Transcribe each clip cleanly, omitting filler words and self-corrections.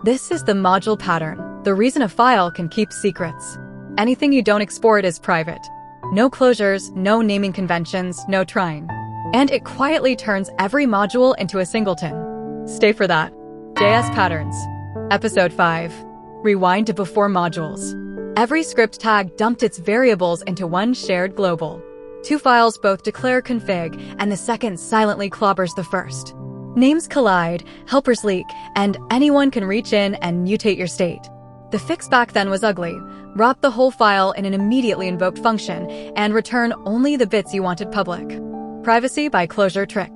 This is the module pattern, the reason a file can keep secrets. Anything you don't export is private. No closures, no naming conventions, no trying. And it quietly turns every module into a singleton. Stay for that. JS Patterns. Episode 5. Rewind to before modules. Every script tag dumped its variables into one shared global. Two files both declare config, and the second silently clobbers the first. Names collide, helpers leak, and anyone can reach in and mutate your state. The fix back then was ugly. Wrap the whole file in an immediately invoked function and return only the bits you wanted public. Privacy by closure trick.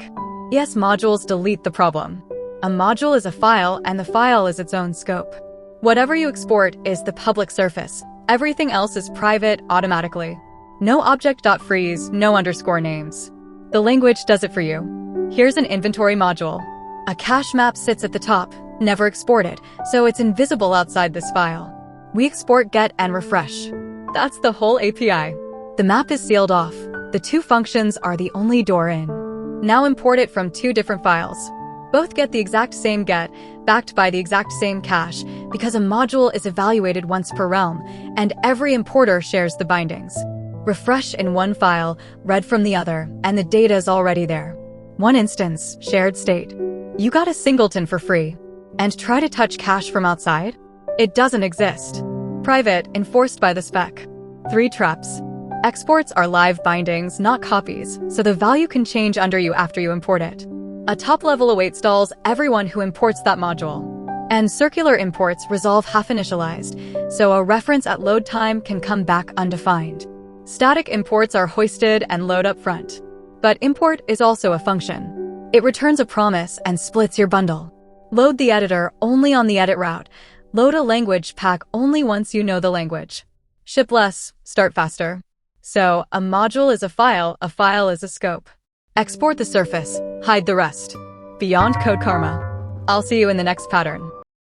ES modules delete the problem. A module is a file, and the file is its own scope. Whatever you export is the public surface. Everything else is private automatically. No object.freeze, no underscore names. The language does it for you. Here's an inventory module. A cache map sits at the top, never exported, so it's invisible outside this file. We export get and refresh. That's the whole API. The map is sealed off. The two functions are the only door in. Now import it from two different files. Both get the exact same get, backed by the exact same cache, because a module is evaluated once per realm, and every importer shares the bindings. Refresh in one file, read from the other, and the data is already there. One instance, shared state. You got a singleton for free. And try to touch cache from outside? It doesn't exist. Private, enforced by the spec. 3 traps. Exports are live bindings, not copies, so the value can change under you after you import it. A top-level await stalls everyone who imports that module. And circular imports resolve half-initialized, so a reference at load time can come back undefined. Static imports are hoisted and load up front. But import is also a function. It returns a promise and splits your bundle. Load the editor only on the edit route. Load a language pack only once you know the language. Ship less, start faster. So, a module is a file is a scope. Export the surface, hide the rest. Beyond code karma. I'll see you in the next pattern.